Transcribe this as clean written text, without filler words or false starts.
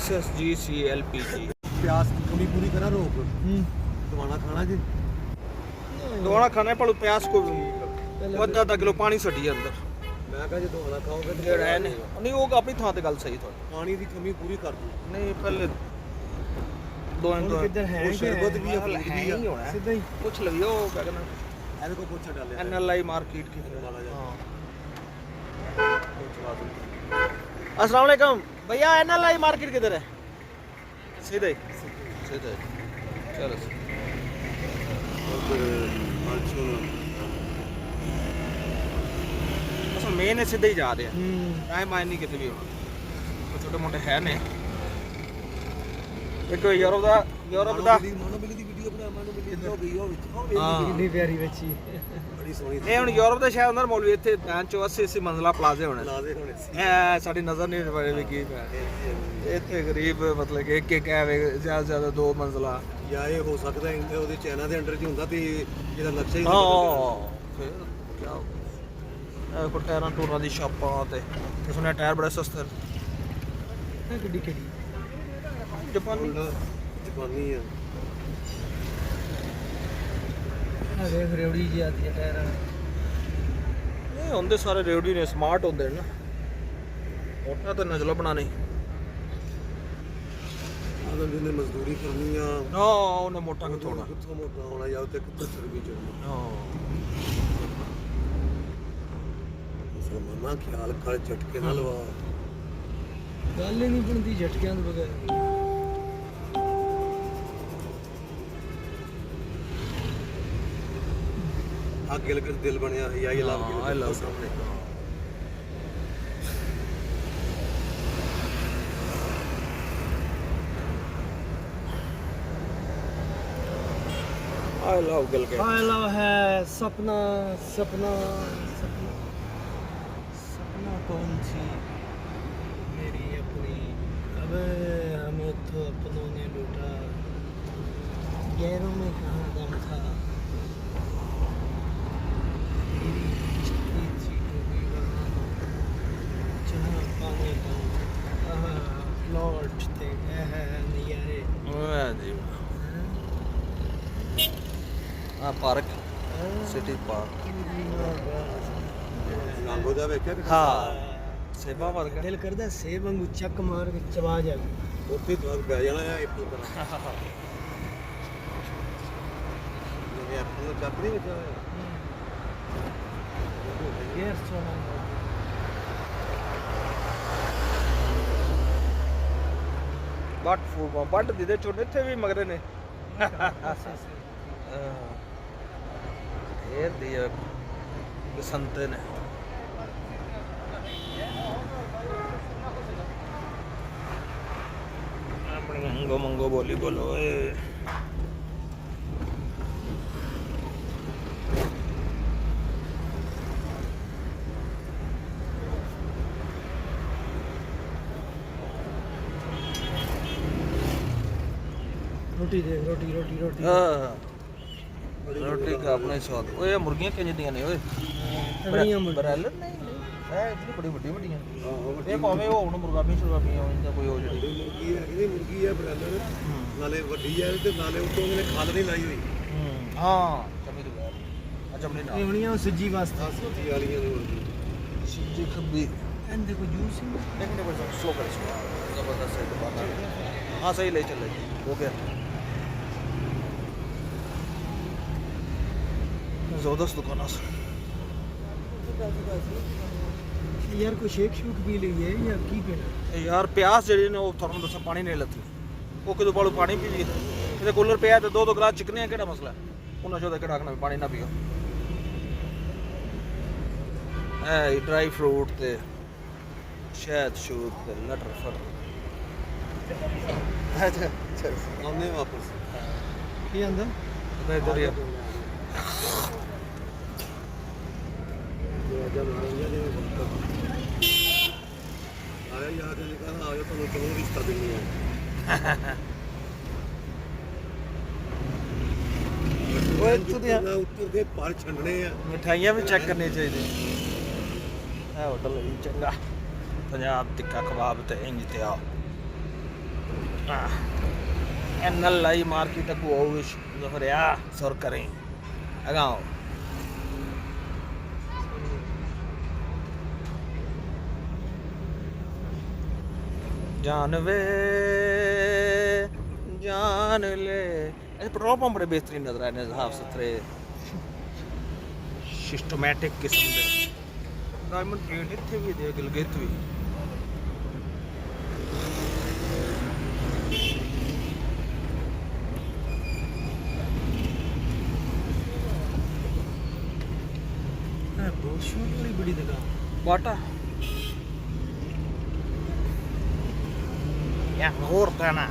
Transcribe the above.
SSGC LPG। प्यास की कमी पूरी करा रोक दवाना खाना जी दवाना खाने पर प्यास को आधा किलो पानी सटी अंदर मैं कहा जो दवाना खाओगे तो ਜਿਹੜਾ ਇਹਨੇ ਨਹੀਂ ਉਹ ਆਪਣੀ ਥਾਂ ਤੇ ਗੱਲ ਸਹੀ ਤੁਹਾਡੀ पानी की कमी पूरी कर दूँ ਨਹੀਂ ਪਹਿਲੇ ਦੋ ਹੁਣ ਕਿੱਧਰ ਹੈ ਉਹ ਸ਼ਰਬਤ ਵੀ ਹੈ ਹੀ ਹੋਣਾ ਸਿੱਧਾ ਹੀ ਪੁੱਛ ਲਵਿਓ ਉਹ ਕਿਆ ਕਹਿੰਦਾ ਇਹਦੇ को पूछा डाले NLI मार्केट की वाला जा हाँ अस्सलाम वालेकुम भैया NLI मार्केट किधर है सीधे सीधे चलो असल मेन है सीधे ही जा रहे हैं टाइम आए नहीं कितने भी होना छोटे मोटे है ने एक यूरोप ਦਾ ਮਾਨੋ ਮਿਲੀ ਦੀ ਵੀਡੀਓ ਬਣਾ ਮਾਨੋ ਮਿਲੀ ਹੋ ਗਈ ਉਹ ਵਿੱਚ ਕਿੰਨੀ ਪਿਆਰੀ ਬੱਚੀ ਬੜੀ ਸੋਹਣੀ ਇਹ ਹੁਣ ਯੂਰਪ ਦੇ ਸ਼ਹਿਰ ਅੰਦਰ ਮੌਲਵੀ ਇੱਥੇ ਤਾਂ 80 ਮੰਜ਼ਲਾ ਪਲਾਜ਼ੇ ਹੋਣੇ ਲਾਜ਼ੇ ਹੋਣੇ ਸੀ ਇਹ ਸਾਡੀ ਨਜ਼ਰ ਨਹੀਂ ਪੜੇ ਵੀ ਕੀ ਹੈ ਇੱਥੇ ਗਰੀਬ ਮਤਲਬ ਕਿ ਇੱਕ ਹੈ ਜ਼ਿਆਦਾ ਜ਼ਿਆਦਾ 2 ਮੰਜ਼ਲਾ ਜਾਂ ਇਹ ਹੋ ਸਕਦਾ ਹੈ ਉਹਦੇ ਚਾਈਨਾ ਦੇ ਅੰਡਰ 'ਚ ਹੁੰਦਾ ਤੇ ਇਹਦਾ ਨਕਸ਼ਾ ਹੀ ਹਾਂ ਫਿਰ ਕੀ ਕੋ ਟਾਇਰਾਂ ਟੂਰਾਂ ਦੀ ਸ਼ਾਪਾਂ ਤੇ ਸੁਣਿਆ ਟਾਇਰ ਬੜੇ ਸਸਤੇ ਨੇ ਕਿੱਡੀ ਕਿੱਡੀ ਜਾਪਾਨੀ ਜਾਪਾਨੀ ਆ ਦੇਖ ਰੇਵੜੀ ਜੀ ਆਦੀ ਹੈ ਟਾਇਰਾਂ ਇਹ ਹੁੰਦੇ ਸਾਰੇ ਰੇਵੜੀ ਨੇ ਸਮਾਰਟ ਹੁੰਦੇ ਨੇ ਨਾ ਮੋਟਾ ਤਾਂ ਨਜ਼ਲਾ ਬਣਾਣੇ ਅਗਰ ਜਿਹਨੇ ਮਜ਼ਦੂਰੀ ਕਰਨੀ ਆ ਨਾ ਉਹਨੇ ਮੋਟਾ ਕਿੱਥੋਂ ਹੋਣਾ ਕਿੱਥੋਂ ਮੋਟਾ ਹੋਣਾ ਜਾਂ ਉੱਤੇ ਕਿੱਥੋਂ ਚਰਬੀ ਚੜਨੀ ਹਾਂ ਸੋ ਮਮਾ ਖਿਆਲ ਕਰ ਝਟਕੇ ਨਾ ਲਵਾ ਗੱਲ ਹੀ ਨਹੀਂ ਬਣਦੀ ਝਟਕਿਆਂ ਤੋਂ ਬਗੈਰ ਅੱਗੇ ਲੱਗ ਦਿਲ ਬਣਿਆ ਹੈ ਇਹ ਲੱਗ ਗਿਆ ਆਈ ਲਵ ਸਾਹਮਣੇ I love Gilgit. I love है सपना सपना सपना सपना कौन सी मेरी अपनी अब हमें तो अपनों ने लूटा गैरों में कहाँ दम था मेरी इश्क़ी थी डूबी वहाँ जहाँ पानी कम लौटते हैं नज़ारे हाँ पार्क सिटी पार्क ਲਾਂਗੋ ਦਾ ਵੇਖਿਆ ਕਿ हाँ सेवा वर्ग दिल करदा सेब वांगू चक मार के चबा जावे ਉੱਥੇ ਤੋਂ ਬੈ ਜਾਣਾ ਆ ਐਪਲ ਕਰਾਂ ਇਹ ਐਪਲ ਦਾ ਚੱਕ ਨਹੀਂ ਵੇਚਿਆ ਹੋਇਆ ਗੇਰ ਸੋਨਾ बट फूड बट दीदे छोटे थे भी मगरे ने ये दिया बसंते ने अपनी मंगो मंगो बोली बोलो रोटी दे रोटी रोटी रोटी हाँ रोटी का अपना ही स्वाद ओए मुर्गियां किंज दियां ने ओए तगड़ियां ब्रायलर नहीं है इतनी बड़ी बड़ी बड़ी ये भाਵੇਂ ਉਹ ਹੁਣ ਮੁਰਗਾਬੀ ਸ਼ੁਰਗਾਬੀ ਆਉਂਦਾ ਕੋਈ ਹੋ ਜਿਹੜੀ ਮੁਰਗੀ ਹੈ ਇਹਦੀ ਮੁਰਗੀ ਹੈ ਬ੍ਰਾਇਲਰ ਨਾਲੇ ਵੱਡੀ ਹੈ ਤੇ ਨਾਲੇ ਉੱਤੋਂ ਉਹਨੇ ਖਾਲ ਨਹੀਂ ਲਾਈ ਹੋਈ ਹਾਂ ਚਮੜੀ ਦੇ ਆ ਚਮੜੀ ਨਾਲ ਇਹ ਹੁਣੀਆਂ ਸੱਜੀ ਵਾਸਤੇ ਸਬਜ਼ੀ ਵਾਲੀਆਂ ਦੀ ਮੁਰਗੀ ਸੱਜੀ ਖੱਬੀ ਇਹਦੇ को जूस ही नहीं देखने पर स्लो कर इसको जबरदस्त है दुकान हाँ सही ले चल हो गया जबरदस्त दुकान यार को शेक शूक पी ਲਈ ਹੈ ਜਾਂ ਕੀ ਪੀਣਾ ਯਾਰ ਪਿਆਸ ਜਿਹੜੀ ਨੇ ਉਹ ਤੁਹਾਨੂੰ ਦੱਸਾਂ ਪਾਣੀ ਨਹੀਂ ਲੱਥੀ ਉਹ ਕਿਦੋਂ ਬਾਲੂ ਪਾਣੀ ਪੀ ਲਈ ਇਹਦੇ ਕੂਲਰ ਪਿਆ ਤੇ 2 ਗਲਾਸ ਚਿਕਨੇ ਆ ਕਿਹੜਾ ਮਸਲਾ ਉਹਨਾਂ ਚੋਂ ਕਿਹੜਾ ਆਖਣਾ ਪਾਣੀ ਨਾ ਪੀਓ ਇਹ ਡਰਾਈ ਫਰੂਟ ਤੇ ਸ਼ਹਿਦ ਸ਼ੂਦ ਤੇ ਲਟਰ ਫਰ ਆਉਂਦੇ ਵਾਪਸ ਕੀ ਆਂਦਾ ਮੈਂ ਇਧਰ ਹੀ ਜਦ ਆਇਆ ਜੇ ਆਇਆ ਯਾਦ ਨਹੀਂ ਕਰਨਾ ਆਇਆ ਤੁਹਾਨੂੰ ਕਿਉਂ ਰਿਸ਼ਤਾ ਦੇਣੀ ਹੈ ਓਏ ਇੱਥੋਂ ਦੀਆਂ ਉੱਤਰ ਦੇ ਪਰ ਛੰਡਣੇ ਆ ਮਿਠਾਈਆਂ ਵੀ ਚੈੱਕ ਕਰਨੀਆਂ ਚਾਹੀਦੀਆਂ ਇਹ ਹੋਟਲ ਵੀ ਚੰਗਾ ਪੰਜਾਬ ਟਿੱਕਾ ਕਬਾਬ ਤੇ ਇੰਜ ਤੇ ਆ NLI market को ओविश ज़फर या सर करें अगाओ जानवे जान ले ऐसे पेट्रोल पंप बड़े बेहतरीन नजर आए ने साफ सुथरे सिस्टमैटिक किस्म दे डायमंड गेट इत्थे भी दे गिलगित भी बहुत शूट बड़ी दुकान बाटा या और तना